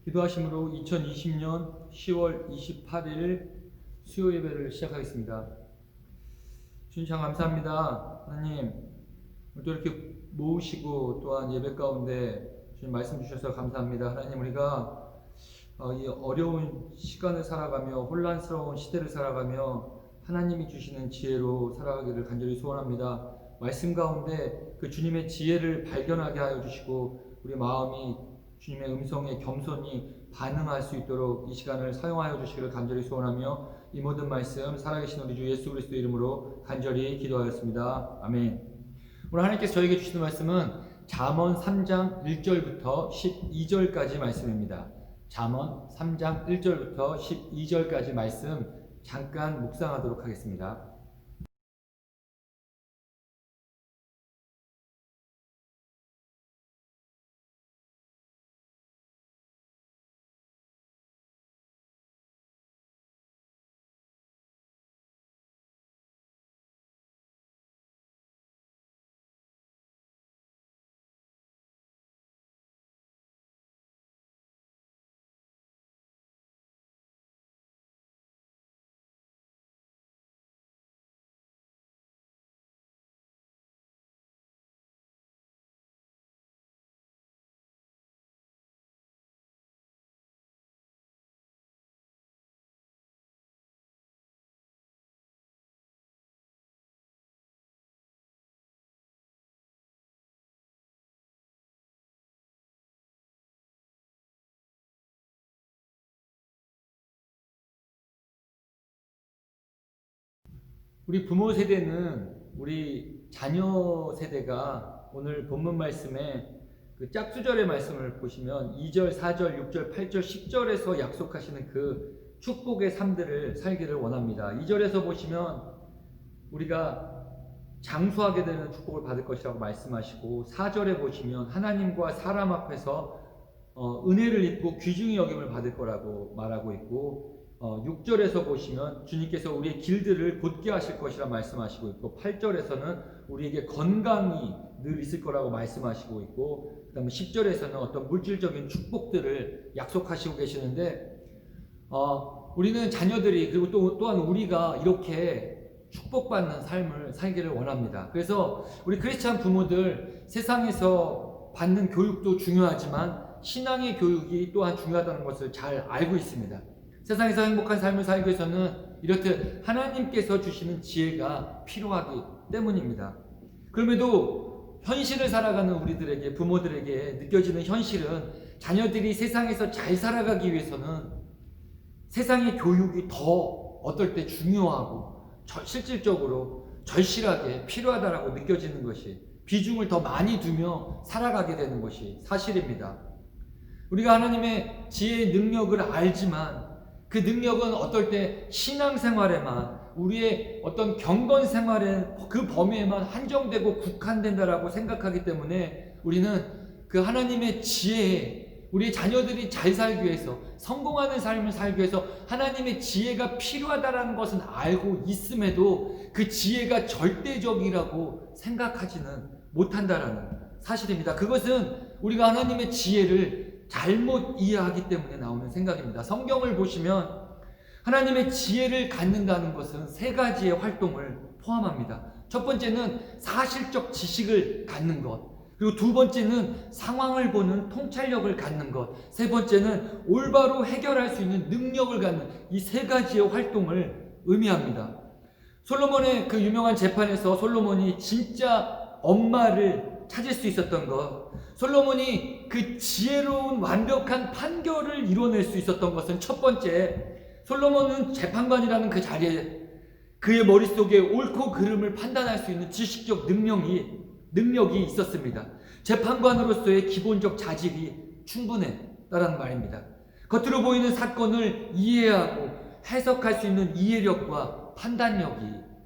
기도하심으로 2020년 10월 28일 수요 예배를 시작하겠습니다. 주님 참 감사합니다. 하나님, 또 이렇게 모으시고 또한 예배 가운데 주님 말씀 주셔서 감사합니다. 하나님, 우리가 이 어려운 시간을 살아가며 혼란스러운 시대를 살아가며 하나님이 주시는 지혜로 살아가기를 간절히 소원합니다. 말씀 가운데 그 주님의 지혜를 발견하게 하여 주시고 우리 마음이 주님의 음성에 겸손히 반응할 수 있도록 이 시간을 사용하여 주시기를 간절히 소원하며 이 모든 말씀 살아계신 우리 주 예수 그리스도 이름으로 간절히 기도하였습니다. 아멘. 오늘 하나님께서 저에게 주시는 말씀은 잠언 3장 1절부터 12절까지 말씀입니다. 잠언 3장 1절부터 12절까지 말씀 잠깐 묵상하도록 하겠습니다. 우리 부모 세대는 우리 자녀 세대가 오늘 본문 말씀에 그 짝수절의 말씀을 보시면 2절, 4절, 6절, 8절, 10절에서 약속하시는 그 축복의 삶들을 살기를 원합니다. 2절에서 보시면 우리가 장수하게 되는 축복을 받을 것이라고 말씀하시고 4절에 보시면 하나님과 사람 앞에서 은혜를 입고 귀중히 여김을 받을 거라고 말하고 있고 6절에서 보시면 주님께서 우리의 길들을 곧게 하실 것이라 말씀하시고 있고 8절에서는 우리에게 건강이 늘 있을 거라고 말씀하시고 있고 그 다음에 10절에서는 어떤 물질적인 축복들을 약속하시고 계시는데 우리는 자녀들이 그리고 또한 우리가 이렇게 축복받는 삶을 살기를 원합니다. 그래서 우리 크리스찬 부모들 세상에서 받는 교육도 중요하지만 신앙의 교육이 또한 중요하다는 것을 잘 알고 있습니다. 세상에서 행복한 삶을 살기 위해서는 이렇듯 하나님께서 주시는 지혜가 필요하기 때문입니다. 그럼에도 현실을 살아가는 우리들에게 부모들에게 느껴지는 현실은 자녀들이 세상에서 잘 살아가기 위해서는 세상의 교육이 더 어떨 때 중요하고 실질적으로 절실하게 필요하다라고 느껴지는 것이 비중을 더 많이 두며 살아가게 되는 것이 사실입니다. 우리가 하나님의 지혜의 능력을 알지만 그 능력은 어떨 때 신앙생활에만 우리의 어떤 경건 생활의 그 범위에만 한정되고 국한된다라고 생각하기 때문에 우리는 그 하나님의 지혜에 우리 자녀들이 잘 살기 위해서 성공하는 삶을 살기 위해서 하나님의 지혜가 필요하다는 것은 알고 있음에도 그 지혜가 절대적이라고 생각하지는 못한다라는 사실입니다. 그것은 우리가 하나님의 지혜를 잘못 이해하기 때문에 나오는 생각입니다. 성경을 보시면 하나님의 지혜를 갖는다는 것은 세 가지의 활동을 포함합니다. 첫 번째는 사실적 지식을 갖는 것, 그리고 두 번째는 상황을 보는 통찰력을 갖는 것, 세 번째는 올바로 해결할 수 있는 능력을 갖는 이 세 가지의 활동을 의미합니다. 솔로몬의 그 유명한 재판에서 솔로몬이 진짜 엄마를 찾을 수 있었던 것, 솔로몬이 그 지혜로운 완벽한 판결을 이뤄낼 수 있었던 것은 첫 번째, 솔로몬은 재판관이라는 그 자리에 그의 머릿속에 옳고 그름을 판단할 수 있는 지식적 능력이 있었습니다. 재판관으로서의 기본적 자질이 충분했다는 말입니다. 겉으로 보이는 사건을 이해하고 해석할 수 있는 이해력과 판단력이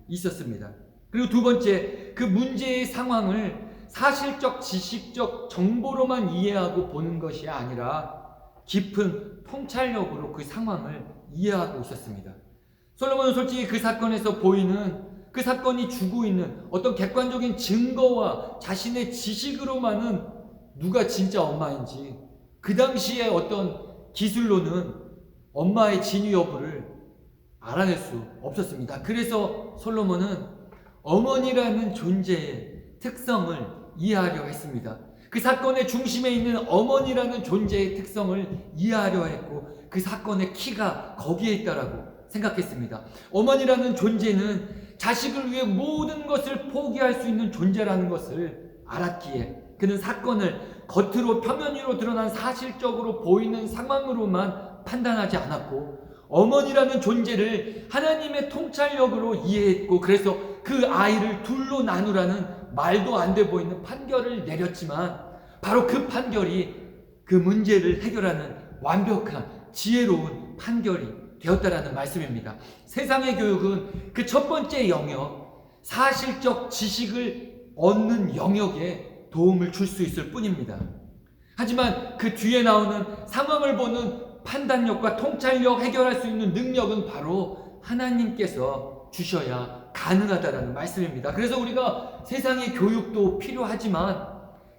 있었습니다. 그리고 두 번째, 그 문제의 상황을 사실적, 지식적 정보로만 이해하고 보는 것이 아니라 깊은 통찰력으로 그 상황을 이해하고 있었습니다. 솔로몬은 솔직히 그 사건에서 보이는 그 사건이 주고 있는 어떤 객관적인 증거와 자신의 지식으로만은 누가 진짜 엄마인지 그 당시에 어떤 기술로는 엄마의 진위 여부를 알아낼 수 없었습니다. 그래서 솔로몬은 어머니라는 존재의 특성을 이해하려 했습니다. 그 사건의 중심에 있는 어머니라는 존재의 특성을 이해하려 했고 그 사건의 키가 거기에 있다라고 생각했습니다. 어머니라는 존재는 자식을 위해 모든 것을 포기할 수 있는 존재라는 것을 알았기에 그는 사건을 겉으로 표면 위로 드러난 사실적으로 보이는 상황으로만 판단하지 않았고 어머니라는 존재를 하나님의 통찰력으로 이해했고 그래서 그 아이를 둘로 나누라는 말도 안 돼 보이는 판결을 내렸지만 바로 그 판결이 그 문제를 해결하는 완벽한 지혜로운 판결이 되었다라는 말씀입니다. 세상의 교육은 그 첫 번째 영역, 사실적 지식을 얻는 영역에 도움을 줄 수 있을 뿐입니다. 하지만 그 뒤에 나오는 상황을 보는 판단력과 통찰력, 해결할 수 있는 능력은 바로 하나님께서 주셔야 가능하다라는 말씀입니다. 그래서 우리가 세상의 교육도 필요하지만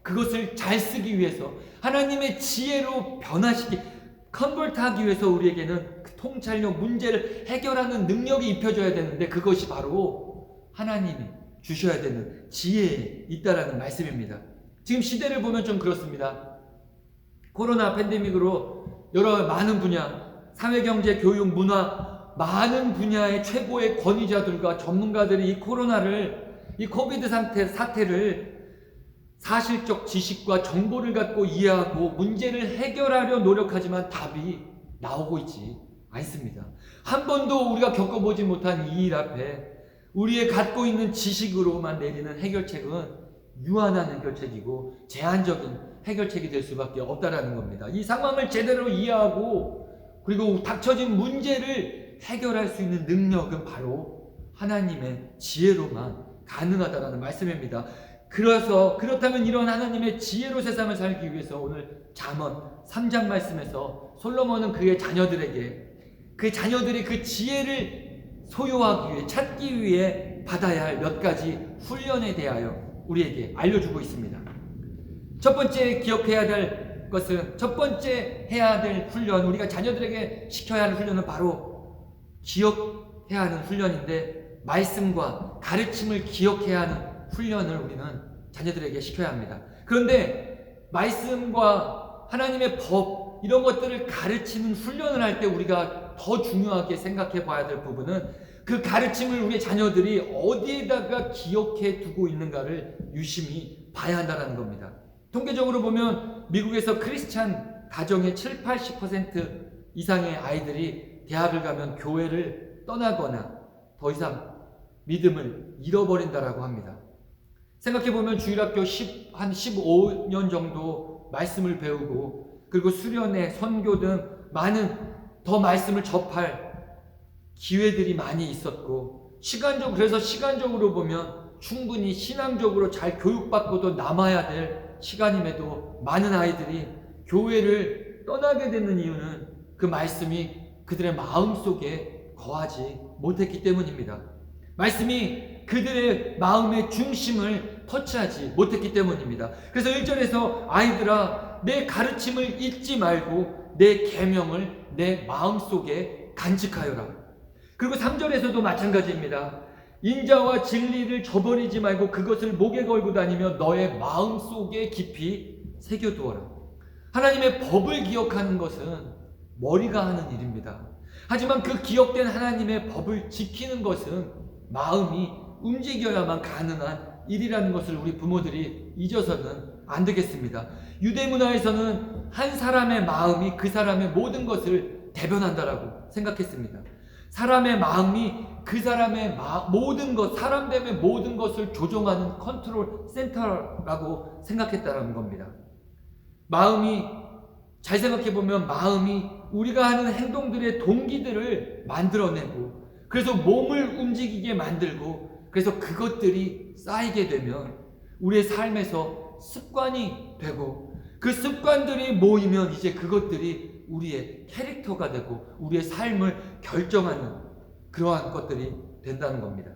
그것을 잘 쓰기 위해서 하나님의 지혜로 컨버트하기 위해서 우리에게는 그 통찰력, 문제를 해결하는 능력이 입혀져야 되는데 그것이 바로 하나님이 주셔야 되는 지혜에 있다라는 말씀입니다. 지금 시대를 보면 좀 그렇습니다. 코로나 팬데믹으로 여러 많은 분야, 사회경제, 교육, 문화 많은 분야의 최고의 권위자들과 전문가들이 이 코비드 사태를 사실적 지식과 정보를 갖고 이해하고 문제를 해결하려 노력하지만 답이 나오고 있지 않습니다. 한 번도 우리가 겪어보지 못한 이 일 앞에 우리의 갖고 있는 지식으로만 내리는 해결책은 유한한 해결책이고 제한적인 해결책이 될 수밖에 없다라는 겁니다. 이 상황을 제대로 이해하고 그리고 닥쳐진 문제를 해결할 수 있는 능력은 바로 하나님의 지혜로만 가능하다라는 말씀입니다. 그렇다면 이런 하나님의 지혜로 세상을 살기 위해서 오늘 잠언 3장 말씀에서 솔로몬은 그의 자녀들에게 그 자녀들이 그 지혜를 소유하기 위해 찾기 위해 받아야 할 몇 가지 훈련에 대하여 우리에게 알려주고 있습니다. 첫 번째 기억해야 될 것은 첫 번째 해야 될 훈련, 우리가 자녀들에게 시켜야 할 훈련은 바로 기억해야 하는 훈련인데 말씀과 가르침을 기억해야 하는 훈련을 우리는 자녀들에게 시켜야 합니다. 그런데 말씀과 하나님의 법 이런 것들을 가르치는 훈련을 할 때 우리가 더 중요하게 생각해 봐야 될 부분은 그 가르침을 우리 자녀들이 어디에다가 기억해 두고 있는가를 유심히 봐야 한다는 겁니다. 통계적으로 보면 미국에서 크리스찬 가정의 70-80% 이상의 아이들이 대학을 가면 교회를 떠나거나 더 이상 믿음을 잃어버린다라고 합니다. 생각해보면 주일학교 한 15년 정도 말씀을 배우고 그리고 수련회, 선교 등 많은 더 말씀을 접할 기회들이 많이 있었고 그래서 시간적으로 보면 충분히 신앙적으로 잘 교육받고도 남아야 될 시간임에도 많은 아이들이 교회를 떠나게 되는 이유는 그 말씀이 그들의 마음속에 거하지 못했기 때문입니다. 말씀이 그들의 마음의 중심을 터치하지 못했기 때문입니다. 그래서 1절에서 아이들아 내 가르침을 잊지 말고 내 계명을 내 마음속에 간직하여라. 그리고 3절에서도 마찬가지입니다. 인자와 진리를 저버리지 말고 그것을 목에 걸고 다니며 너의 마음속에 깊이 새겨두어라. 하나님의 법을 기억하는 것은 머리가 하는 일입니다. 하지만 그 기억된 하나님의 법을 지키는 것은 마음이 움직여야만 가능한 일이라는 것을 우리 부모들이 잊어서는 안 되겠습니다. 유대 문화에서는 한 사람의 마음이 그 사람의 모든 것을 대변한다라고 생각했습니다. 사람의 마음이 그 사람의 모든 것, 사람 때문에 모든 것을 조종하는 컨트롤 센터라고 생각했다는 겁니다. 잘 생각해보면 마음이 우리가 하는 행동들의 동기들을 만들어내고 그래서 몸을 움직이게 만들고 그래서 그것들이 쌓이게 되면 우리의 삶에서 습관이 되고 그 습관들이 모이면 이제 그것들이 우리의 캐릭터가 되고 우리의 삶을 결정하는 그러한 것들이 된다는 겁니다.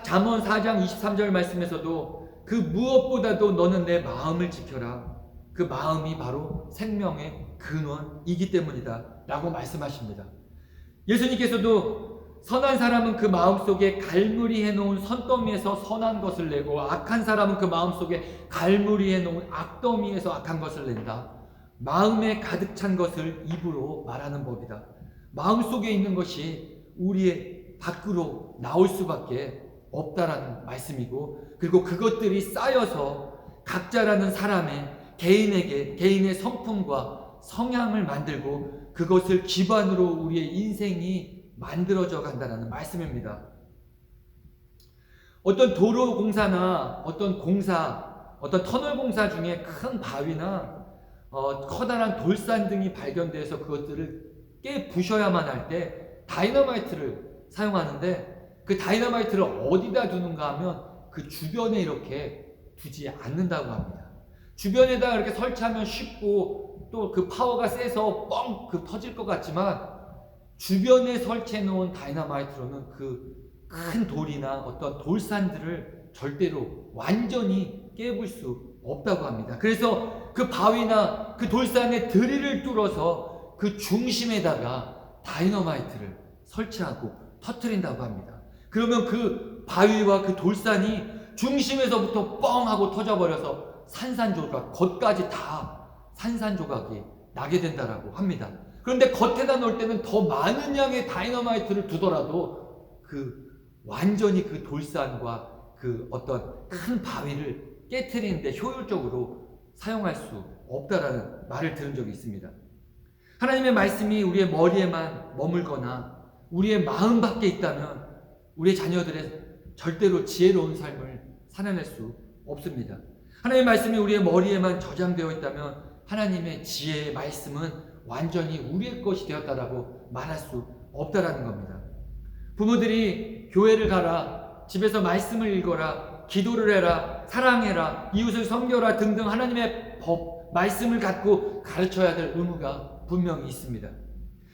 잠언 4장 23절 말씀에서도 그 무엇보다도 너는 내 마음을 지켜라. 그 마음이 바로 생명의 근원이기 때문이다 라고 말씀하십니다. 예수님께서도 선한 사람은 그 마음속에 갈무리 해놓은 선더미에서 선한 것을 내고 악한 사람은 그 마음속에 갈무리 해놓은 악더미에서 악한 것을 낸다. 마음에 가득 찬 것을 입으로 말하는 법이다. 마음속에 있는 것이 우리의 밖으로 나올 수밖에 없다라는 말씀이고, 그리고 그것들이 쌓여서 각자라는 사람의 개인의 성품과 성향을 만들고 그것을 기반으로 우리의 인생이 만들어져 간다는 말씀입니다. 어떤 도로 공사나 어떤 터널 공사 중에 큰 바위나 커다란 돌산 등이 발견돼서 그것들을 깨부셔야만 할 때 다이너마이트를 사용하는데, 그 다이너마이트를 어디다 두는가 하면 그 주변에 이렇게 두지 않는다고 합니다. 주변에다 이렇게 설치하면 쉽고 또 그 파워가 세서 뻥 터질 것 같지만, 주변에 설치해 놓은 다이너마이트로는 그 큰 돌이나 어떤 돌산들을 절대로 완전히 깨볼 수 없다고 합니다. 그래서 그 바위나 그 돌산의 드릴을 뚫어서 그 중심에다가 다이너마이트를 설치하고 터뜨린다고 합니다. 그러면 그 바위와 그 돌산이 중심에서부터 뻥 하고 터져버려서 산산조각, 겉까지 다 산산조각이 나게 된다라고 합니다. 그런데 겉에다 놓을 때는 더 많은 양의 다이너마이트를 두더라도 완전히 그 돌산과 그 어떤 큰 바위를 깨트리는데 효율적으로 사용할 수 없다라는 말을 들은 적이 있습니다. 하나님의 말씀이 우리의 머리에만 머물거나 우리의 마음 밖에 있다면 우리의 자녀들의 절대로 지혜로운 삶을 살아낼 수 없습니다. 하나님의 말씀이 우리의 머리에만 저장되어 있다면 하나님의 지혜의 말씀은 완전히 우리의 것이 되었다라고 말할 수 없다라는 겁니다. 부모들이 교회를 가라, 집에서 말씀을 읽어라, 기도를 해라, 사랑해라, 이웃을 섬겨라 등등 하나님의 법, 말씀을 갖고 가르쳐야 될 의무가 분명히 있습니다.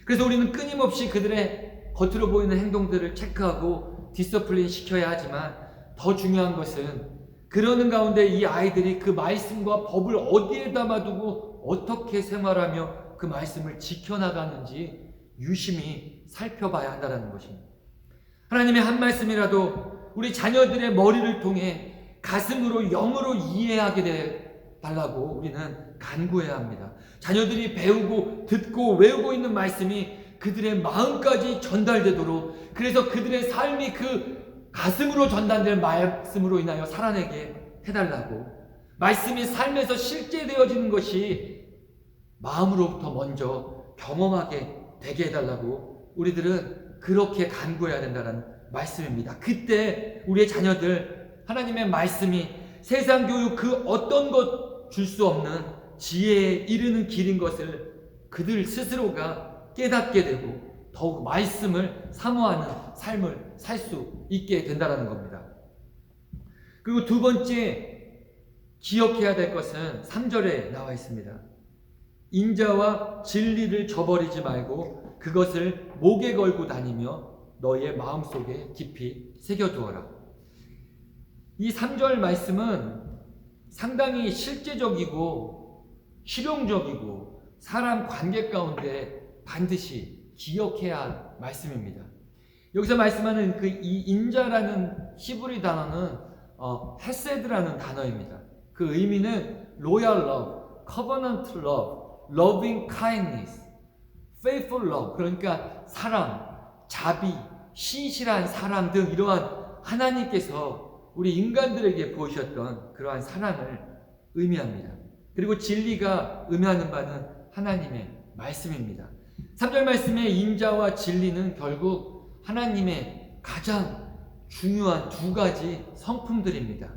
그래서 우리는 끊임없이 그들의 겉으로 보이는 행동들을 체크하고 디서플린 시켜야 하지만, 더 중요한 것은 그러는 가운데 이 아이들이 그 말씀과 법을 어디에 담아두고 어떻게 생활하며 그 말씀을 지켜나가는지 유심히 살펴봐야 한다는 것입니다. 하나님의 한 말씀이라도 우리 자녀들의 머리를 통해 가슴으로 영으로 이해하게 달라고 우리는 간구해야 합니다. 자녀들이 배우고 듣고 외우고 있는 말씀이 그들의 마음까지 전달되도록, 그래서 그들의 삶이 그 가슴으로 전달된 말씀으로 인하여 살아내게 해달라고, 말씀이 삶에서 실제되어지는 것이 마음으로부터 먼저 경험하게 되게 해달라고 우리들은 그렇게 간구해야 된다는 말씀입니다. 그때 우리의 자녀들 하나님의 말씀이 세상 교육 그 어떤 것 줄 수 없는 지혜에 이르는 길인 것을 그들 스스로가 깨닫게 되고 더욱 말씀을 사모하는 삶을 살 수 있게 된다는 겁니다. 그리고 두 번째 기억해야 될 것은 3절에 나와 있습니다. 인자와 진리를 저버리지 말고 그것을 목에 걸고 다니며 너의 마음속에 깊이 새겨두어라. 이 3절 말씀은 상당히 실제적이고 실용적이고 사람 관계 가운데 반드시 기억해야 할 말씀입니다. 여기서 말씀하는 이 인자라는 히브리 단어는 헤세드라는 단어입니다. 그 의미는 loyal love, covenant love, loving kindness, faithful love, 그러니까 사랑, 자비, 신실한 사랑 등 이러한 하나님께서 우리 인간들에게 보이셨던 그러한 사랑을 의미합니다. 그리고 진리가 의미하는 바는 하나님의 말씀입니다. 3절 말씀의 인자와 진리는 결국 하나님의 가장 중요한 두 가지 성품들입니다.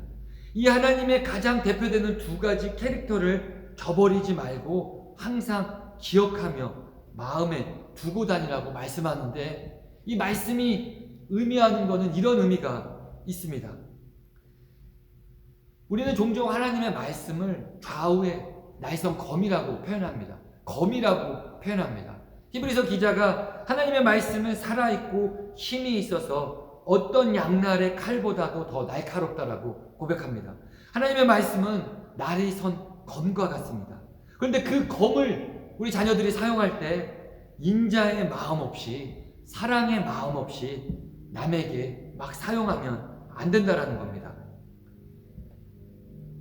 이 하나님의 가장 대표되는 두 가지 캐릭터를 저버리지 말고 항상 기억하며 마음에 두고 다니라고 말씀하는데, 이 말씀이 의미하는 것은 이런 의미가 있습니다. 우리는 종종 하나님의 말씀을 좌우의 날선 검이라고 표현합니다. 검이라고 표현합니다. 히브리서 기자가 하나님의 말씀은 살아있고 힘이 있어서 어떤 양날의 칼보다도 더 날카롭다라고 고백합니다. 하나님의 말씀은 날이 선 검과 같습니다. 그런데 그 검을 우리 자녀들이 사용할 때 인자의 마음 없이, 사랑의 마음 없이 남에게 막 사용하면 안 된다라는 겁니다.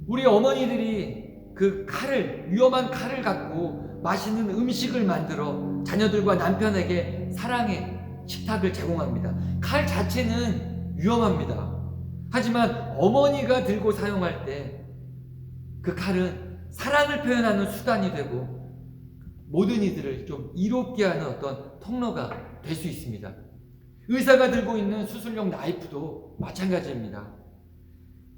우리 어머니들이 그 칼을, 위험한 칼을 갖고 맛있는 음식을 만들어 자녀들과 남편에게 사랑의 식탁을 제공합니다. 칼 자체는 위험합니다. 하지만 어머니가 들고 사용할 때 그 칼은 사랑을 표현하는 수단이 되고 모든 이들을 좀 이롭게 하는 어떤 통로가 될 수 있습니다. 의사가 들고 있는 수술용 나이프도 마찬가지입니다.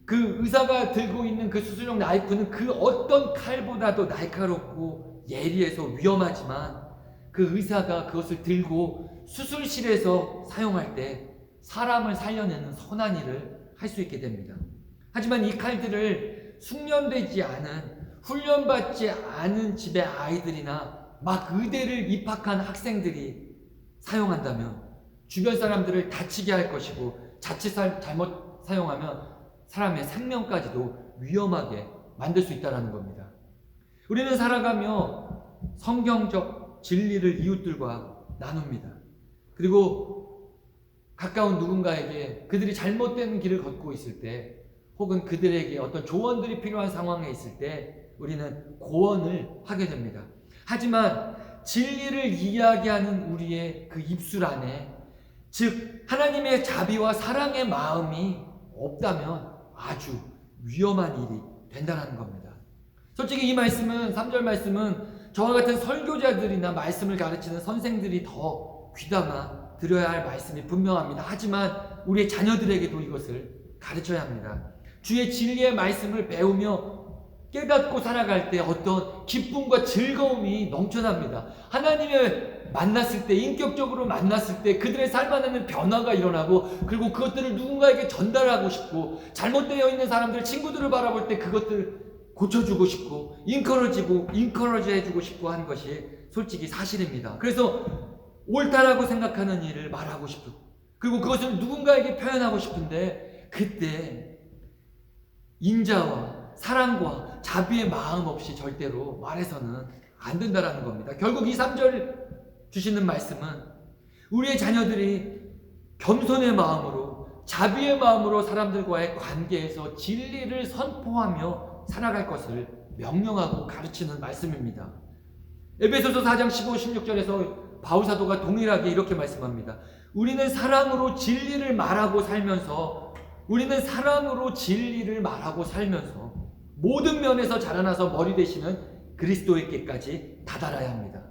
그 의사가 들고 있는 그 수술용 나이프는 그 어떤 칼보다도 날카롭고 예리해서 위험하지만 그 의사가 그것을 들고 수술실에서 사용할 때 사람을 살려내는 선한 일을 할 수 있게 됩니다. 하지만 이 칼들을 숙련되지 않은, 훈련받지 않은 집의 아이들이나 막 의대를 입학한 학생들이 사용한다면 주변 사람들을 다치게 할 것이고 자칫 잘못 사용하면 사람의 생명까지도 위험하게 만들 수 있다는 겁니다. 우리는 살아가며 성경적 진리를 이웃들과 나눕니다. 그리고 가까운 누군가에게 그들이 잘못된 길을 걷고 있을 때, 혹은 그들에게 어떤 조언들이 필요한 상황에 있을 때 우리는 고언을 하게 됩니다. 하지만 진리를 이야기하는 우리의 그 입술 안에, 즉 하나님의 자비와 사랑의 마음이 없다면 아주 위험한 일이 된다는 겁니다. 솔직히 이 말씀은, 3절 말씀은 저와 같은 설교자들이나 말씀을 가르치는 선생들이 더 귀담아 들어야 할 말씀이 분명합니다. 하지만 우리의 자녀들에게도 이것을 가르쳐야 합니다. 주의 진리의 말씀을 배우며 깨닫고 살아갈 때 어떤 기쁨과 즐거움이 넘쳐납니다. 하나님을 만났을 때, 인격적으로 만났을 때 그들의 삶 안에는 변화가 일어나고, 그리고 그것들을 누군가에게 전달하고 싶고, 잘못되어 있는 사람들, 친구들을 바라볼 때 그것들을 고쳐주고 싶고, 인커러지 해주고 싶고 하는 것이 솔직히 사실입니다. 그래서 옳다라고 생각하는 일을 말하고 싶고, 그리고 그것을 누군가에게 표현하고 싶은데, 그때 인자와 사랑과 자비의 마음 없이 절대로 말해서는 안 된다라는 겁니다. 결국 이 3절 주시는 말씀은 우리의 자녀들이 겸손의 마음으로, 자비의 마음으로 사람들과의 관계에서 진리를 선포하며 살아갈 것을 명령하고 가르치는 말씀입니다. 에베소서 4장 15, 16절에서 바울사도가 동일하게 이렇게 말씀합니다. 우리는 사랑으로 진리를 말하고 살면서 모든 면에서 자라나서 머리 되시는 그리스도에게까지 다다라야 합니다.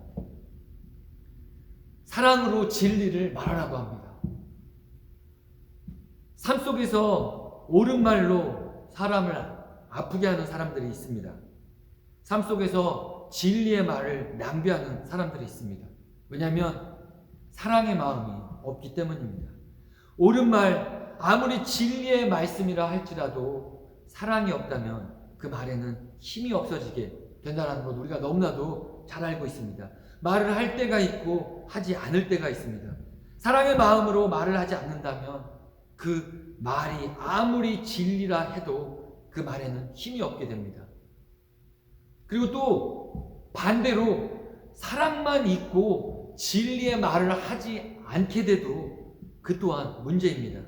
사랑으로 진리를 말하라고 합니다. 삶 속에서 옳은 말로 사람을 아프게 하는 사람들이 있습니다. 삶 속에서 진리의 말을 낭비하는 사람들이 있습니다. 왜냐하면 사랑의 마음이 없기 때문입니다. 옳은 말, 아무리 진리의 말씀이라 할지라도 사랑이 없다면 그 말에는 힘이 없어지게 된다는 것 우리가 너무나도 잘 알고 있습니다. 말을 할 때가 있고 하지 않을 때가 있습니다. 사랑의 마음으로 말을 하지 않는다면 그 말이 아무리 진리라 해도 그 말에는 힘이 없게 됩니다. 그리고 또 반대로 사랑만 있고 진리의 말을 하지 않게 돼도 그 또한 문제입니다.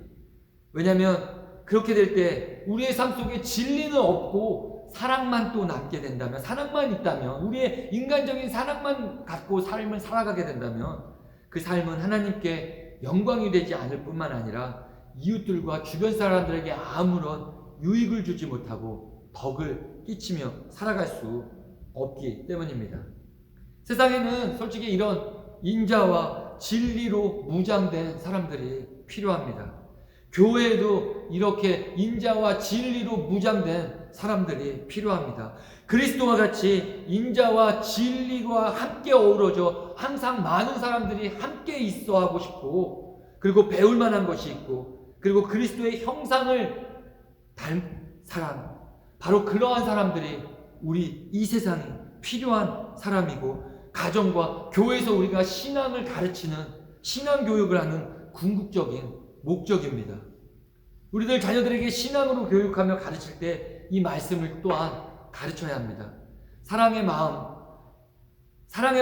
왜냐하면 그렇게 될 때 우리의 삶 속에 진리는 없고 사랑만 또 남게 된다면, 사랑만 있다면, 우리의 인간적인 사랑만 갖고 삶을 살아가게 된다면 그 삶은 하나님께 영광이 되지 않을 뿐만 아니라 이웃들과 주변 사람들에게 아무런 유익을 주지 못하고 덕을 끼치며 살아갈 수 없기 때문입니다. 세상에는 솔직히 이런 인자와 진리로 무장된 사람들이 필요합니다. 교회에도 이렇게 인자와 진리로 무장된 사람들이 필요합니다. 그리스도와 같이 인자와 진리와 함께 어우러져 항상 많은 사람들이 함께 있어 하고 싶고, 그리고 배울 만한 것이 있고, 그리고 그리스도의 형상을 닮은 사람, 바로 그러한 사람들이 우리 이 세상에 필요한 사람이고, 가정과 교회에서 우리가 신앙을 가르치는, 신앙 교육을 하는 궁극적인 목적입니다. 우리들 자녀들에게 신앙으로 교육하며 가르칠 때 이 말씀을 또한 가르쳐야 합니다. 사랑의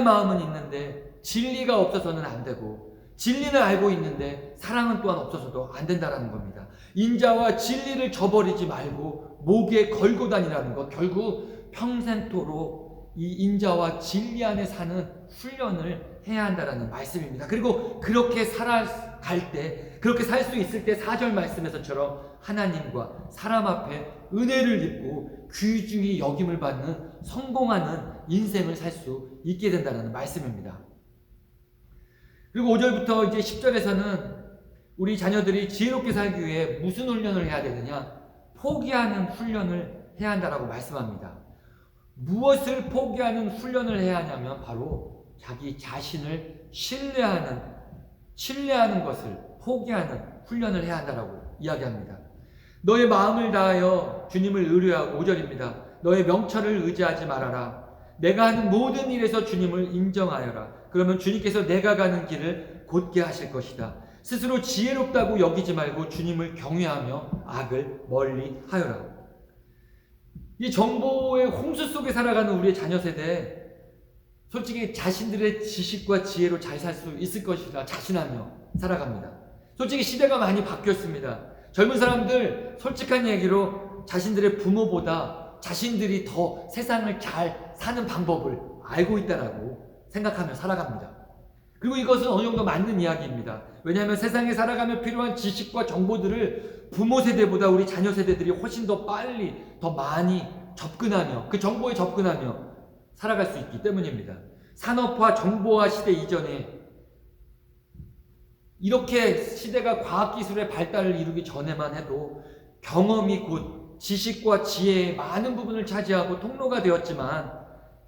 마음은 있는데 진리가 없어서는 안 되고, 진리는 알고 있는데 사랑은 또한 없어서도 안 된다라는 겁니다. 인자와 진리를 저버리지 말고 목에 걸고 다니라는 것, 결국 평생토록 이 인자와 진리 안에 사는 훈련을 해야 한다라는 말씀입니다. 그리고 그렇게 살아갈 때, 그렇게 살 수 있을 때 4절 말씀에서처럼 하나님과 사람 앞에 은혜를 입고 귀중히 여김을 받는 성공하는 인생을 살 수 있게 된다는 말씀입니다. 그리고 5절부터 이제 10절에서는 우리 자녀들이 지혜롭게 살기 위해 무슨 훈련을 해야 되느냐? 포기하는 훈련을 해야 한다라고 말씀합니다. 무엇을 포기하는 훈련을 해야 하냐면 바로 자기 자신을 신뢰하는 것을 포기하는 훈련을 해야 한다라고 이야기합니다. 너의 마음을 다하여 주님을 의뢰하고, 5절입니다. 너의 명철을 의지하지 말아라. 내가 하는 모든 일에서 주님을 인정하여라. 그러면 주님께서 내가 가는 길을 곧게 하실 것이다. 스스로 지혜롭다고 여기지 말고 주님을 경외하며 악을 멀리 하여라. 이 정보의 홍수 속에 살아가는 우리의 자녀 세대, 솔직히 자신들의 지식과 지혜로 잘 살 수 있을 것이라 자신하며 살아갑니다. 솔직히 시대가 많이 바뀌었습니다. 젊은 사람들 솔직한 얘기로 자신들의 부모보다 자신들이 더 세상을 잘 사는 방법을 알고 있다라고 생각하며 살아갑니다. 그리고 이것은 어느 정도 맞는 이야기입니다. 왜냐하면 세상에 살아가며 필요한 지식과 정보들을 부모 세대보다 우리 자녀 세대들이 훨씬 더 빨리, 더 많이 접근하며, 그 정보에 접근하며 살아갈 수 있기 때문입니다. 산업화, 정보화 시대 이전에 이렇게 시대가 과학기술의 발달을 이루기 전에만 해도 경험이 곧 지식과 지혜의 많은 부분을 차지하고 통로가 되었지만,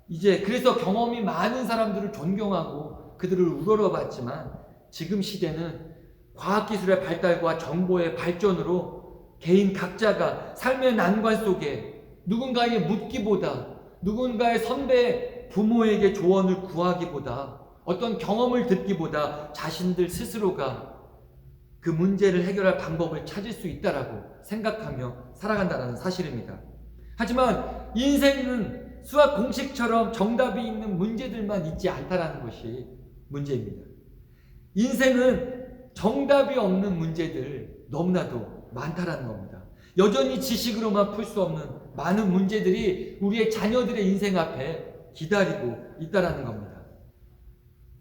이제 그래서 경험이 많은 사람들을 존경하고 그들을 우러러봤지만, 지금 시대는 과학기술의 발달과 정보의 발전으로 개인 각자가 삶의 난관 속에 누군가의 묻기보다, 누군가의 선배 부모에게 조언을 구하기보다, 어떤 경험을 듣기보다 자신들 스스로가 그 문제를 해결할 방법을 찾을 수 있다라고 생각하며 살아간다는 사실입니다. 하지만 인생은 수학 공식처럼 정답이 있는 문제들만 있지 않다라는 것이 문제입니다. 인생은 정답이 없는 문제들 너무나도 많다라는 겁니다. 여전히 지식으로만 풀 수 없는 많은 문제들이 우리의 자녀들의 인생 앞에 기다리고 있다라는 겁니다.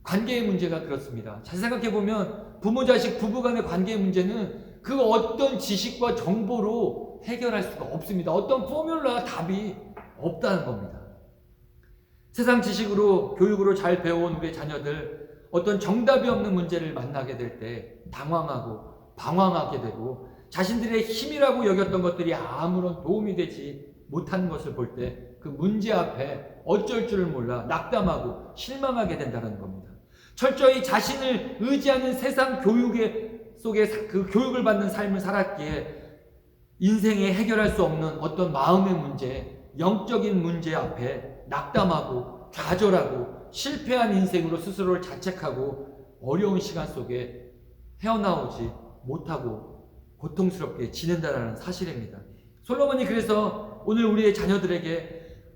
관계의 문제가 그렇습니다. 잘 생각해보면 부모, 자식, 부부간의 관계의 문제는 그 어떤 지식과 정보로 해결할 수가 없습니다. 어떤 포뮬라 답이 없다는 겁니다. 세상 지식으로, 교육으로 잘 배워온 우리의 자녀들, 어떤 정답이 없는 문제를 만나게 될 때 당황하고 방황하게 되고, 자신들의 힘이라고 여겼던 것들이 아무런 도움이 되지 못하는 것을 볼 때 그 문제 앞에 어쩔 줄을 몰라 낙담하고 실망하게 된다는 겁니다. 철저히 자신을 의지하는 세상 속에 그 교육을 받는 삶을 살았기에 인생에 해결할 수 없는 어떤 마음의 문제, 영적인 문제 앞에 낙담하고 좌절하고 실패한 인생으로 스스로를 자책하고 어려운 시간 속에 헤어나오지 못하고 고통스럽게 지낸다는 사실입니다. 솔로몬이 그래서 오늘 우리의 자녀들에게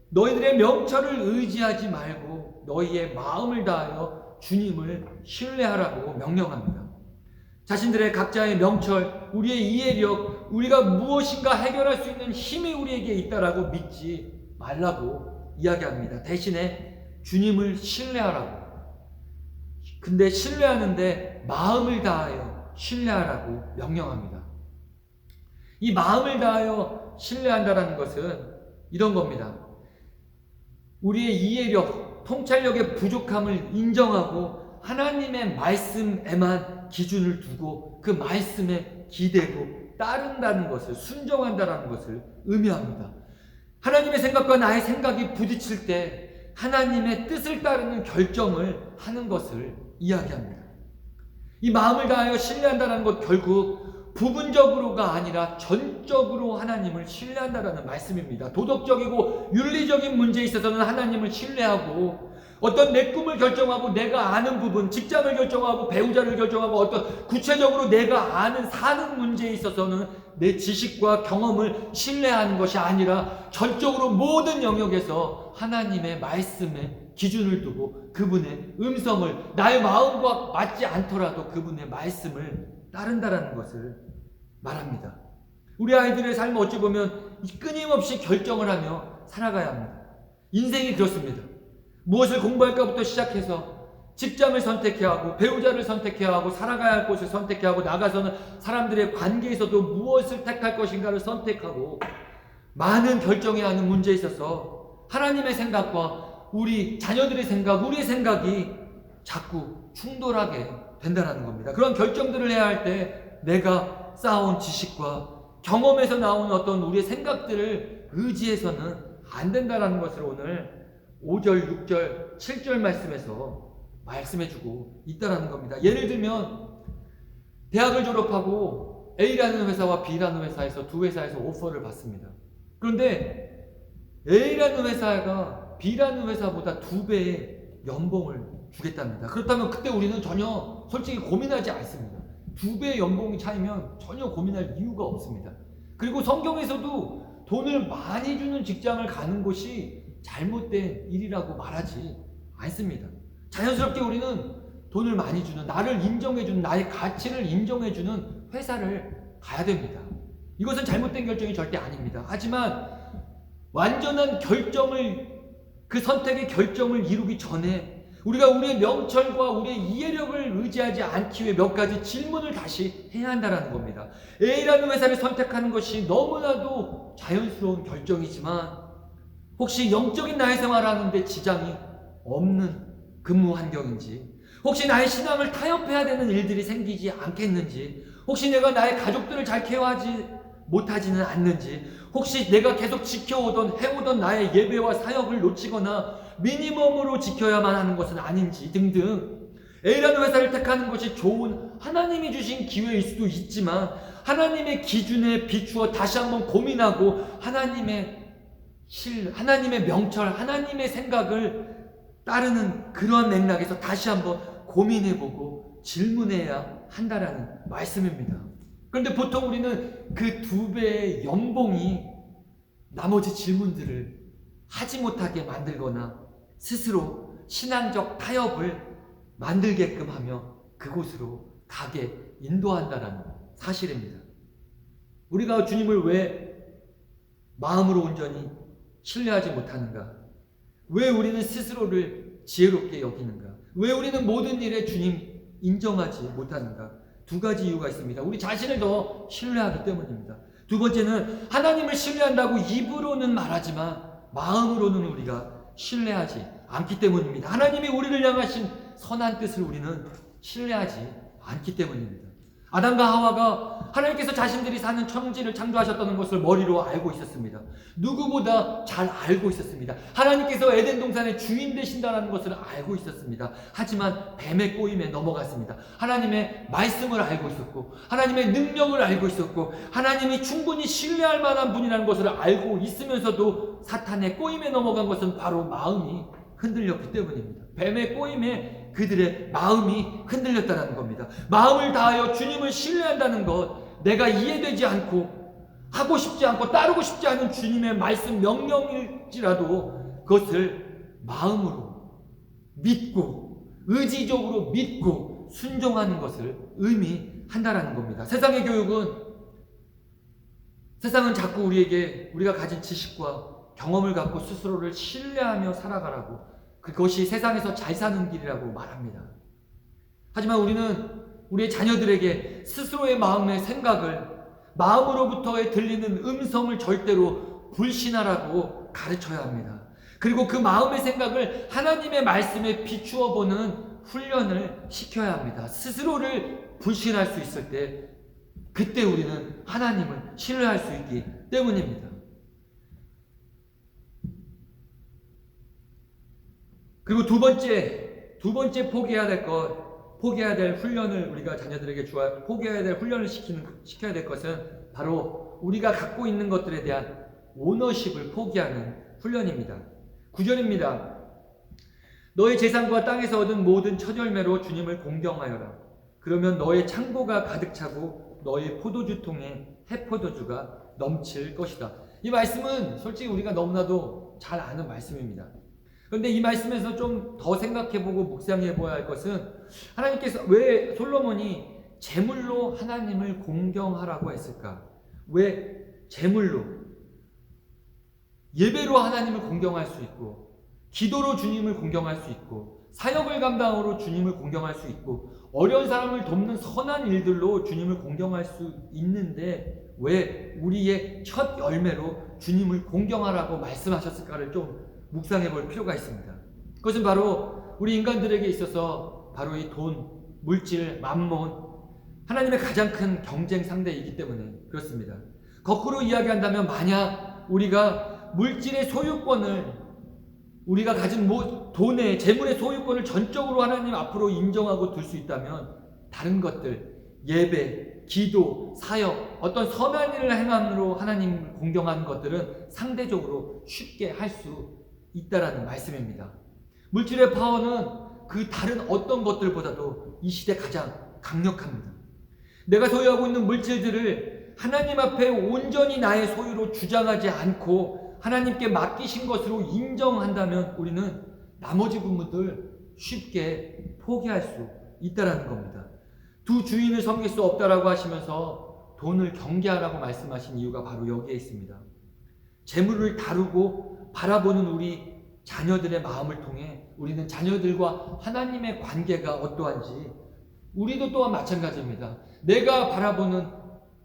너희들의 명철을 의지하지 말고 너희의 마음을 다하여 주님을 신뢰하라고 명령합니다. 자신들의 각자의 명철, 우리의 이해력, 우리가 무엇인가 해결할 수 있는 힘이 우리에게 있다라고 믿지 말라고 이야기합니다. 대신에 주님을 신뢰하라고. 근데 신뢰하는데 마음을 다하여 신뢰하라고 명령합니다. 이 마음을 다하여 신뢰한다는 것은 이런 겁니다. 우리의 이해력, 통찰력의 부족함을 인정하고 하나님의 말씀에만 기준을 두고 그 말씀에 기대고 따른다는 것을, 순종한다는 것을 의미합니다. 하나님의 생각과 나의 생각이 부딪힐 때 하나님의 뜻을 따르는 결정을 하는 것을 이야기합니다. 이 마음을 다하여 신뢰한다는 것, 결국 부분적으로가 아니라 전적으로 하나님을 신뢰한다는 말씀입니다. 도덕적이고 윤리적인 문제에 있어서는 하나님을 신뢰하고, 어떤 내 꿈을 결정하고 내가 아는 부분, 직장을 결정하고 배우자를 결정하고 어떤 구체적으로 내가 아는 사는 문제에 있어서는 내 지식과 경험을 신뢰하는 것이 아니라 전적으로 모든 영역에서 하나님의 말씀에 기준을 두고 그분의 음성을 나의 마음과 맞지 않더라도 그분의 말씀을 따른다라는 것을 말합니다. 우리 아이들의 삶을 어찌 보면 끊임없이 결정을 하며 살아가야 합니다. 인생이 그렇습니다. 무엇을 공부할까부터 시작해서 직장을 선택해야 하고 배우자를 선택해야 하고 살아가야 할 곳을 선택해야 하고 나가서는 사람들의 관계에서도 무엇을 택할 것인가를 선택하고 많은 결정해야 하는 문제에 있어서 하나님의 생각과 우리 자녀들의 생각, 우리의 생각이 자꾸 충돌하게 된다는 겁니다. 그런 결정들을 해야 할 때 내가 쌓아온 지식과 경험에서 나오는 어떤 우리의 생각들을 의지해서는 안 된다는 것을 오늘 5절, 6절, 7절 말씀에서 말씀해주고 있다는 겁니다. 예를 들면 대학을 졸업하고 A라는 회사와 B라는 회사에서 두 회사에서 오퍼를 받습니다. 그런데 A라는 회사가 B라는 회사보다 2배의 연봉을 주겠답니다. 그렇다면 그때 우리는 전혀 솔직히 고민하지 않습니다. 2배의 연봉이 차이면 전혀 고민할 이유가 없습니다. 그리고 성경에서도 돈을 많이 주는 직장을 가는 것이 잘못된 일이라고 말하지 않습니다. 자연스럽게 우리는 돈을 많이 주는, 나를 인정해주는, 나의 가치를 인정해주는 회사를 가야 됩니다. 이것은 잘못된 결정이 절대 아닙니다. 하지만 완전한 결정을, 그 선택의 결정을 이루기 전에 우리가 우리의 명철과 우리의 이해력을 의지하지 않기 위해 몇 가지 질문을 다시 해야 한다는 겁니다. A라는 회사를 선택하는 것이 너무나도 자연스러운 결정이지만 혹시 영적인 나의 생활하는데 지장이 없는 근무 환경인지, 혹시 나의 신앙을 타협해야 되는 일들이 생기지 않겠는지, 혹시 내가 나의 가족들을 잘 케어하지 못하지는 않는지, 혹시 내가 계속 지켜오던 해오던 나의 예배와 사역을 놓치거나 미니멈으로 지켜야만 하는 것은 아닌지 등등 A라는 회사를 택하는 것이 좋은 하나님이 주신 기회일 수도 있지만 하나님의 기준에 비추어 다시 한번 고민하고 하나님의 명철, 하나님의 생각을 따르는 그러한 맥락에서 다시 한번 고민해보고 질문해야 한다라는 말씀입니다. 그런데 보통 우리는 그 2배의 연봉이 나머지 질문들을 하지 못하게 만들거나 스스로 신앙적 타협을 만들게끔 하며 그곳으로 가게 인도한다는 사실입니다. 우리가 주님을 왜 마음으로 온전히 신뢰하지 못하는가? 왜 우리는 스스로를 지혜롭게 여기는가? 왜 우리는 모든 일에 주님 인정하지 못하는가? 2가지 이유가 있습니다. 우리 자신을 더 신뢰하기 때문입니다. 두 번째는 하나님을 신뢰한다고 입으로는 말하지만 마음으로는 우리가 신뢰하지 않기 때문입니다. 하나님이 우리를 향하신 선한 뜻을 우리는 신뢰하지 않기 때문입니다. 아담과 하와가 하나님께서 자신들이 사는 천지를 창조하셨다는 것을 머리로 알고 있었습니다. 누구보다 잘 알고 있었습니다. 하나님께서 에덴 동산의 주인 되신다는 것을 알고 있었습니다. 하지만 뱀의 꼬임에 넘어갔습니다. 하나님의 말씀을 알고 있었고 하나님의 능력을 알고 있었고 하나님이 충분히 신뢰할 만한 분이라는 것을 알고 있으면서도 사탄의 꼬임에 넘어간 것은 바로 마음이 흔들렸기 때문입니다. 뱀의 꼬임에 그들의 마음이 흔들렸다는 겁니다. 마음을 다하여 주님을 신뢰한다는 것, 내가 이해되지 않고 하고 싶지 않고 따르고 싶지 않은 주님의 말씀 명령일지라도 그것을 마음으로 믿고 의지적으로 믿고 순종하는 것을 의미한다는 겁니다. 세상의 교육은 세상은 자꾸 우리에게 우리가 가진 지식과 경험을 갖고 스스로를 신뢰하며 살아가라고 그것이 세상에서 잘 사는 길이라고 말합니다. 하지만 우리는 우리의 자녀들에게 스스로의 마음의 생각을 마음으로부터의 들리는 음성을 절대로 불신하라고 가르쳐야 합니다. 그리고 그 마음의 생각을 하나님의 말씀에 비추어 보는 훈련을 시켜야 합니다. 스스로를 불신할 수 있을 때 그때 우리는 하나님을 신뢰할 수 있기 때문입니다. 그리고 두 번째 포기해야 될 훈련을 우리가 자녀들에게 포기해야 될 훈련을 시켜야 될 것은 바로 우리가 갖고 있는 것들에 대한 오너십을 포기하는 훈련입니다. 9절입니다. 너의 재산과 땅에서 얻은 모든 첫 열매로 주님을 공경하여라. 그러면 너의 창고가 가득 차고 너의 포도주통에 해포도주가 넘칠 것이다. 이 말씀은 솔직히 우리가 너무나도 잘 아는 말씀입니다. 그런데 이 말씀에서 좀 더 생각해보고 묵상해봐야 할 것은 하나님께서 왜 솔로몬이 제물로 하나님을 공경하라고 했을까? 왜 제물로? 예배로 하나님을 공경할 수 있고, 기도로 주님을 공경할 수 있고, 사역을 감당으로 주님을 공경할 수 있고, 어려운 사람을 돕는 선한 일들로 주님을 공경할 수 있는데 왜 우리의 첫 열매로 주님을 공경하라고 말씀하셨을까를 좀 묵상해 볼 필요가 있습니다. 그것은 바로 우리 인간들에게 있어서 바로 이 돈, 물질, 맘몬, 하나님의 가장 큰 경쟁 상대이기 때문에 그렇습니다. 거꾸로 이야기한다면 만약 우리가 물질의 소유권을 우리가 가진 돈의 재물의 소유권을 전적으로 하나님 앞으로 인정하고 둘 수 있다면 다른 것들, 예배, 기도, 사역, 어떤 선한 일을 행함으로 하나님을 공경하는 것들은 상대적으로 쉽게 할 수 있다라는 말씀입니다. 물질의 파워는 그 다른 어떤 것들보다도 이 시대 가장 강력합니다. 내가 소유하고 있는 물질들을 하나님 앞에 온전히 나의 소유로 주장하지 않고 하나님께 맡기신 것으로 인정한다면 우리는 나머지 부분들 쉽게 포기할 수 있다라는 겁니다. 두 주인을 섬길 수 없다라고 하시면서 돈을 경계하라고 말씀하신 이유가 바로 여기에 있습니다. 재물을 다루고 바라보는 우리 자녀들의 마음을 통해 우리는 자녀들과 하나님의 관계가 어떠한지 우리도 또한 마찬가지입니다. 내가 바라보는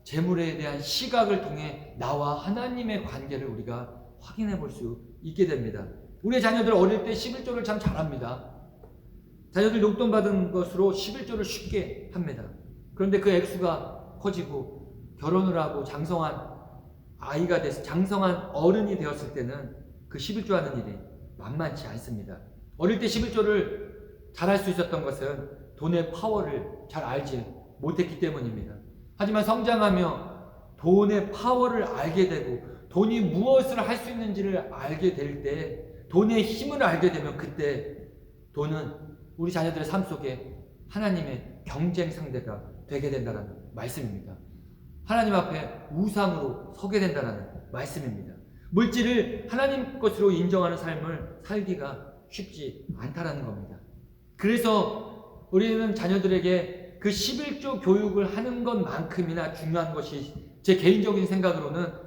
재물에 대한 시각을 통해 나와 하나님의 관계를 우리가 확인해 볼 수 있게 됩니다. 우리 자녀들 어릴 때 11조를 참 잘합니다. 자녀들 용돈 받은 것으로 11조를 쉽게 합니다. 그런데 그 액수가 커지고 결혼을 하고 장성한 아이가 돼서 장성한 어른이 되었을 때는 그 11조 하는 일이 만만치 않습니다. 어릴 때 11조를 잘할 수 있었던 것은 돈의 파워를 잘 알지 못했기 때문입니다. 하지만 성장하며 돈의 파워를 알게 되고 돈이 무엇을 할 수 있는지를 알게 될 때, 돈의 힘을 알게 되면 그때 돈은 우리 자녀들의 삶 속에 하나님의 경쟁 상대가 되게 된다는 말씀입니다. 하나님 앞에 우상으로 서게 된다는 말씀입니다. 물질을 하나님 것으로 인정하는 삶을 살기가 쉽지 않다라는 겁니다. 그래서 우리는 자녀들에게 그 11조 교육을 하는 것만큼이나 중요한 것이 제 개인적인 생각으로는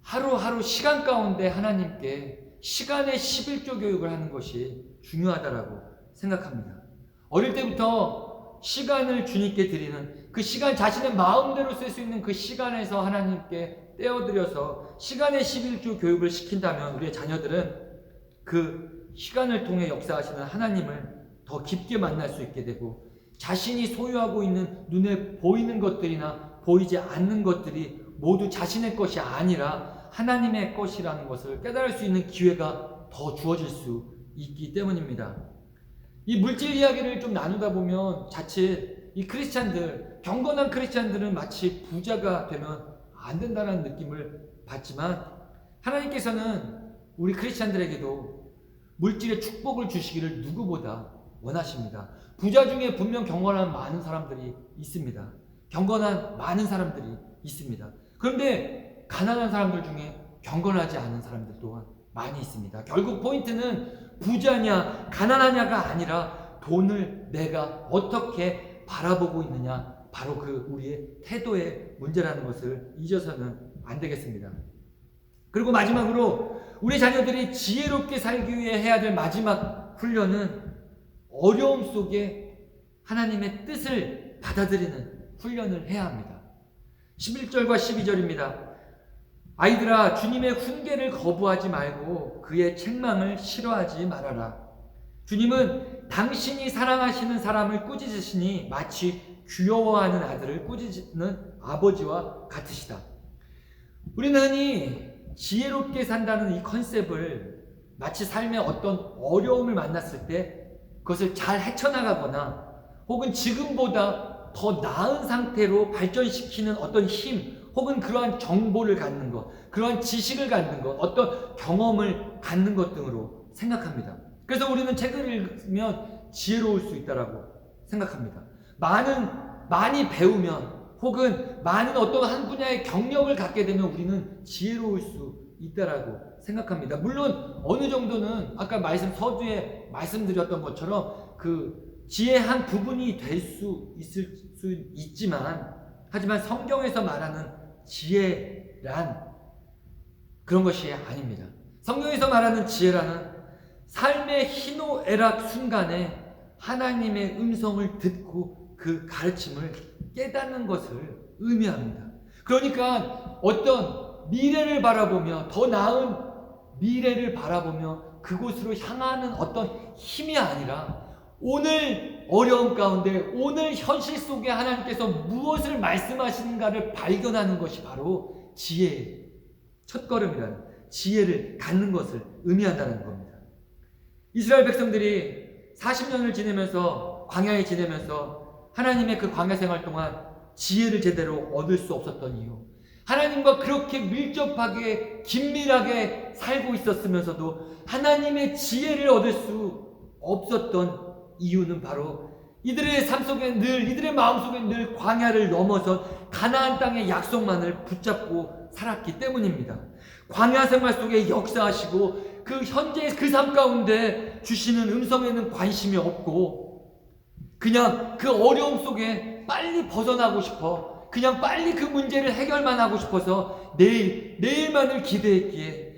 하루하루 시간 가운데 하나님께 시간의 11조 교육을 하는 것이 중요하다라고 생각합니다. 어릴 때부터 시간을 주님께 드리는 그 시간 자신의 마음대로 쓸 수 있는 그 시간에서 하나님께 떼어드려서 시간의 11조 교육을 시킨다면 우리의 자녀들은 그 시간을 통해 역사하시는 하나님을 더 깊게 만날 수 있게 되고 자신이 소유하고 있는 눈에 보이는 것들이나 보이지 않는 것들이 모두 자신의 것이 아니라 하나님의 것이라는 것을 깨달을 수 있는 기회가 더 주어질 수 있기 때문입니다. 이 물질 이야기를 좀 나누다 보면 자칫 이 크리스찬들, 경건한 크리스찬들은 마치 부자가 되면 안 된다는 느낌을 받지만 하나님께서는 우리 크리스찬들에게도 물질의 축복을 주시기를 누구보다 원하십니다. 부자 중에 분명 경건한 많은 사람들이 있습니다. 경건한 많은 사람들이 있습니다. 그런데 가난한 사람들 중에 경건하지 않은 사람들 또한 많이 있습니다. 결국 포인트는 부자냐 가난하냐가 아니라 돈을 내가 어떻게 바라보고 있느냐, 바로 그 우리의 태도의 문제라는 것을 잊어서는 안 되겠습니다. 그리고 마지막으로 우리 자녀들이 지혜롭게 살기 위해 해야 될 마지막 훈련은 어려움 속에 하나님의 뜻을 받아들이는 훈련을 해야 합니다. 11절과 12절입니다. 아이들아, 주님의 훈계를 거부하지 말고 그의 책망을 싫어하지 말아라. 주님은 당신이 사랑하시는 사람을 꾸짖으시니 마치 귀여워하는 아들을 꾸짖는 아버지와 같으시다. 우리는 흔히 지혜롭게 산다는 이 컨셉을 마치 삶의 어떤 어려움을 만났을 때 그것을 잘 헤쳐나가거나 혹은 지금보다 더 나은 상태로 발전시키는 어떤 힘 혹은 그러한 정보를 갖는 것, 그러한 지식을 갖는 것, 어떤 경험을 갖는 것 등으로 생각합니다. 그래서 우리는 책을 읽으면 지혜로울 수 있다고 생각합니다. 많은 많이 배우면 혹은 많은 어떤 한 분야의 경력을 갖게 되면 우리는 지혜로울 수 있다라고 생각합니다. 물론 어느 정도는 아까 서두에 말씀드렸던 것처럼 그 지혜의 한 부분이 될 수 있을 수 있지만, 하지만 성경에서 말하는 지혜란 그런 것이 아닙니다. 성경에서 말하는 지혜라는 삶의 희노애락 순간에 하나님의 음성을 듣고 그 가르침을 깨닫는 것을 의미합니다. 그러니까 어떤 미래를 바라보며, 더 나은 미래를 바라보며 그곳으로 향하는 어떤 힘이 아니라 오늘 어려움 가운데, 오늘 현실 속에 하나님께서 무엇을 말씀하시는가를 발견하는 것이 바로 지혜의 첫걸음이라는, 지혜를 갖는 것을 의미한다는 겁니다. 이스라엘 백성들이 40년을 지내면서, 광야에 지내면서 하나님의 그 광야 생활 동안 지혜를 제대로 얻을 수 없었던 이유, 하나님과 그렇게 밀접하게 긴밀하게 살고 있었으면서도 하나님의 지혜를 얻을 수 없었던 이유는 바로 이들의 삶 속에 늘, 이들의 마음 속에 늘 광야를 넘어서 가나안 땅의 약속만을 붙잡고 살았기 때문입니다. 광야 생활 속에 역사하시고 그 현재의 그 삶 가운데 주시는 음성에는 관심이 없고, 그냥 그 어려움 속에 빨리 벗어나고 싶어, 그냥 빨리 그 문제를 해결만 하고 싶어서 내일만을 기대했기에,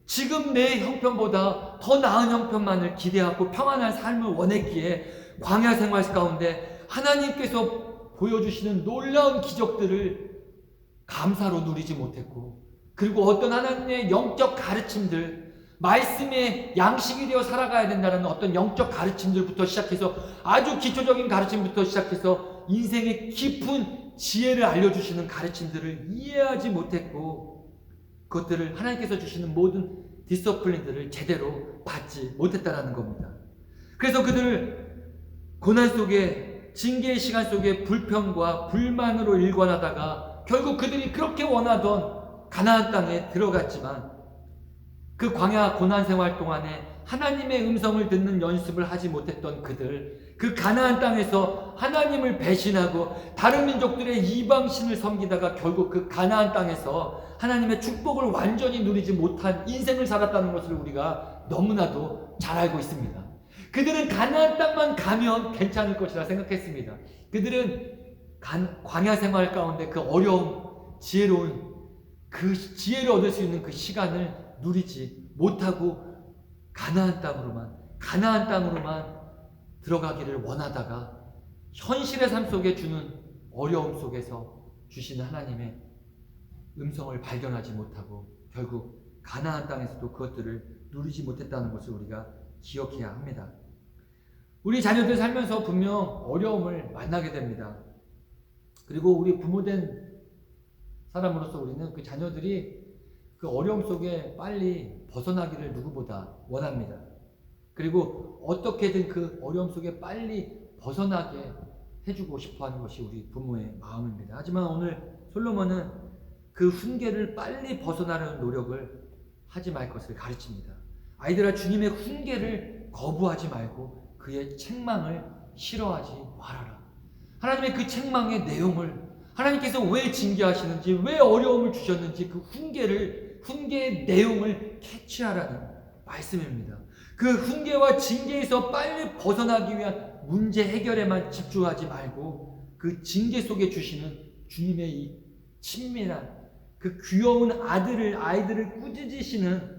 지금 내 형편보다 더 나은 형편만을 기대하고 평안한 삶을 원했기에 광야 생활 가운데 하나님께서 보여주시는 놀라운 기적들을 감사로 누리지 못했고, 그리고 어떤 하나님의 영적 가르침들, 말씀의 양식이 되어 살아가야 된다는 어떤 영적 가르침들부터 시작해서, 아주 기초적인 가르침부터 시작해서 인생의 깊은 지혜를 알려주시는 가르침들을 이해하지 못했고, 그것들을 하나님께서 주시는 모든 디서플린들을 제대로 받지 못했다는 겁니다. 그래서 그들을 고난 속에, 징계의 시간 속에 불평과 불만으로 일관하다가 결국 그들이 그렇게 원하던 가나안 땅에 들어갔지만, 그 광야 고난 생활 동안에 하나님의 음성을 듣는 연습을 하지 못했던 그들, 그 가나안 땅에서 하나님을 배신하고 다른 민족들의 이방신을 섬기다가 결국 그 가나안 땅에서 하나님의 축복을 완전히 누리지 못한 인생을 살았다는 것을 우리가 너무나도 잘 알고 있습니다. 그들은 가나안 땅만 가면 괜찮을 것이라 생각했습니다. 그들은 광야 생활 가운데 그 어려움, 지혜로운 그 지혜를 얻을 수 있는 그 시간을 누리지 못하고 가나안 땅으로만 들어가기를 원하다가 현실의 삶 속에 주는 어려움 속에서 주시는 하나님의 음성을 발견하지 못하고 결국 가나안 땅에서도 그것들을 누리지 못했다는 것을 우리가 기억해야 합니다. 우리 자녀들 살면서 분명 어려움을 만나게 됩니다. 그리고 우리 부모된 사람으로서 우리는 그 자녀들이 그 어려움 속에 빨리 벗어나기를 누구보다 원합니다. 그리고 어떻게든 그 어려움 속에 빨리 벗어나게 해주고 싶어 하는 것이 우리 부모의 마음입니다. 하지만 오늘 솔로몬은 그 훈계를 빨리 벗어나려는 노력을 하지 말 것을 가르칩니다. 아이들아, 주님의 훈계를 거부하지 말고 그의 책망을 싫어하지 말아라. 하나님의 그 책망의 내용을, 하나님께서 왜 징계하시는지, 왜 어려움을 주셨는지 그 훈계의 내용을 캐치하라는 말씀입니다. 그 훈계와 징계에서 빨리 벗어나기 위한 문제 해결에만 집중하지 말고 그 징계 속에 주시는 주님의 이 친밀한 그 귀여운 아이들을 꾸짖으시는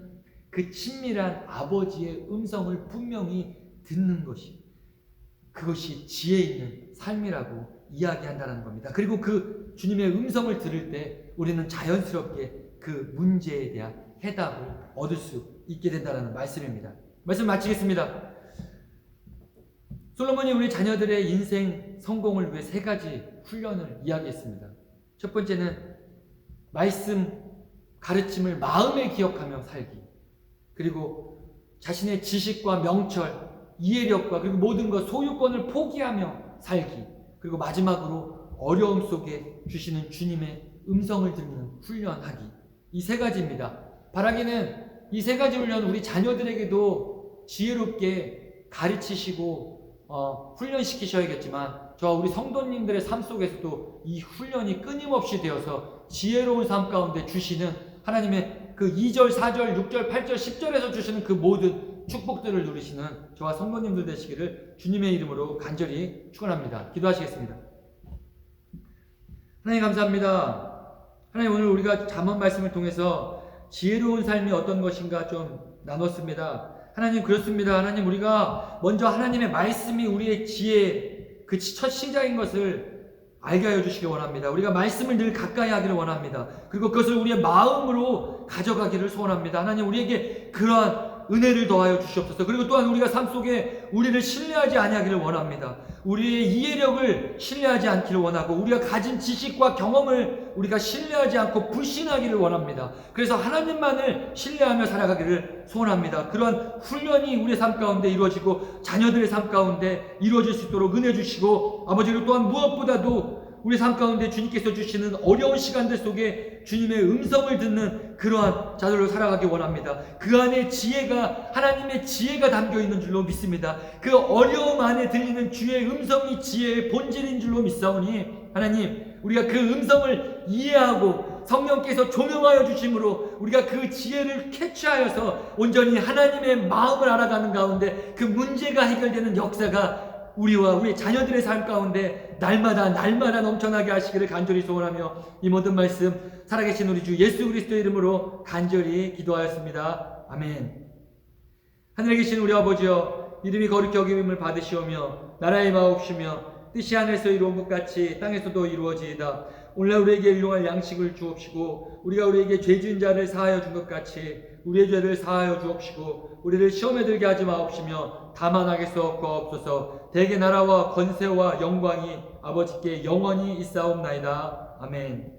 그 친밀한 아버지의 음성을 분명히 듣는 것이, 그것이 지혜 있는 삶이라고 이야기한다는 겁니다. 그리고 그 주님의 음성을 들을 때 우리는 자연스럽게 그 문제에 대한 해답을 얻을 수 있게 된다는 말씀입니다. 말씀 마치겠습니다. 솔로몬이 우리 자녀들의 인생 성공을 위해 3가지 훈련을 이야기했습니다. 첫 번째는 말씀 가르침을 마음에 기억하며 살기, 그리고 자신의 지식과 명철, 이해력과 그리고 모든 것, 소유권을 포기하며 살기, 그리고 마지막으로 어려움 속에 주시는 주님의 음성을 듣는 훈련하기. 이 3가지입니다. 바라기는 이 3가지 훈련 우리 자녀들에게도 지혜롭게 가르치시고 훈련시키셔야겠지만, 저와 우리 성도님들의 삶 속에서도 이 훈련이 끊임없이 되어서 지혜로운 삶 가운데 주시는 하나님의 그 2절, 4절, 6절, 8절, 10절에서 주시는 그 모든 축복들을 누리시는 저와 성도님들 되시기를 주님의 이름으로 간절히 축원합니다. 기도하시겠습니다. 하나님 감사합니다. 하나님 오늘 우리가 잠언 말씀을 통해서 지혜로운 삶이 어떤 것인가 좀 나눴습니다. 하나님 그렇습니다. 하나님 우리가 먼저 하나님의 말씀이 우리의 지혜 그 첫 시작인 것을 알게 하여 주시기 원합니다. 우리가 말씀을 늘 가까이 하기를 원합니다. 그리고 그것을 우리의 마음으로 가져가기를 소원합니다. 하나님 우리에게 그러한 은혜를 더하여 주시옵소서. 그리고 또한 우리가 삶 속에 우리를 신뢰하지 아니하기를 원합니다. 우리의 이해력을 신뢰하지 않기를 원하고 우리가 가진 지식과 경험을 우리가 신뢰하지 않고 불신하기를 원합니다. 그래서 하나님만을 신뢰하며 살아가기를 소원합니다. 그러한 훈련이 우리의 삶 가운데 이루어지고 자녀들의 삶 가운데 이루어질 수 있도록 은혜 주시고 아버지를 또한 무엇보다도 우리 삶 가운데 주님께서 주시는 어려운 시간들 속에 주님의 음성을 듣는 그러한 자들로 살아가기 원합니다. 그 안에 지혜가 하나님의 지혜가 담겨 있는 줄로 믿습니다. 그 어려움 안에 들리는 주의 음성이 지혜의 본질인 줄로 믿사오니 하나님 우리가 그 음성을 이해하고 성령께서 조명하여 주심으로 우리가 그 지혜를 캐치하여서 온전히 하나님의 마음을 알아가는 가운데 그 문제가 해결되는 역사가 우리와 우리 자녀들의 삶 가운데 날마다 넘쳐나게 하시기를 간절히 소원하며 이 모든 말씀 살아계신 우리 주 예수 그리스도의 이름으로 간절히 기도하였습니다. 아멘. 하늘에 계신 우리 아버지여 이름이 거룩히 여김을 받으시오며 나라의 마옵시며 뜻이 하늘에서 이루어진 것 같이 땅에서도 이루어지이다. 오늘날 우리에게 일용할 양식을 주옵시고 우리가 우리에게 죄 지은 자를 사하여 준 것 같이 우리의 죄를 사하여 주옵시고 우리를 시험에 들게 하지 마옵시며 다만 하게서 없옵소서. 대개 나라와 권세와 영광이 아버지께 영원히 있사옵나이다. 아멘.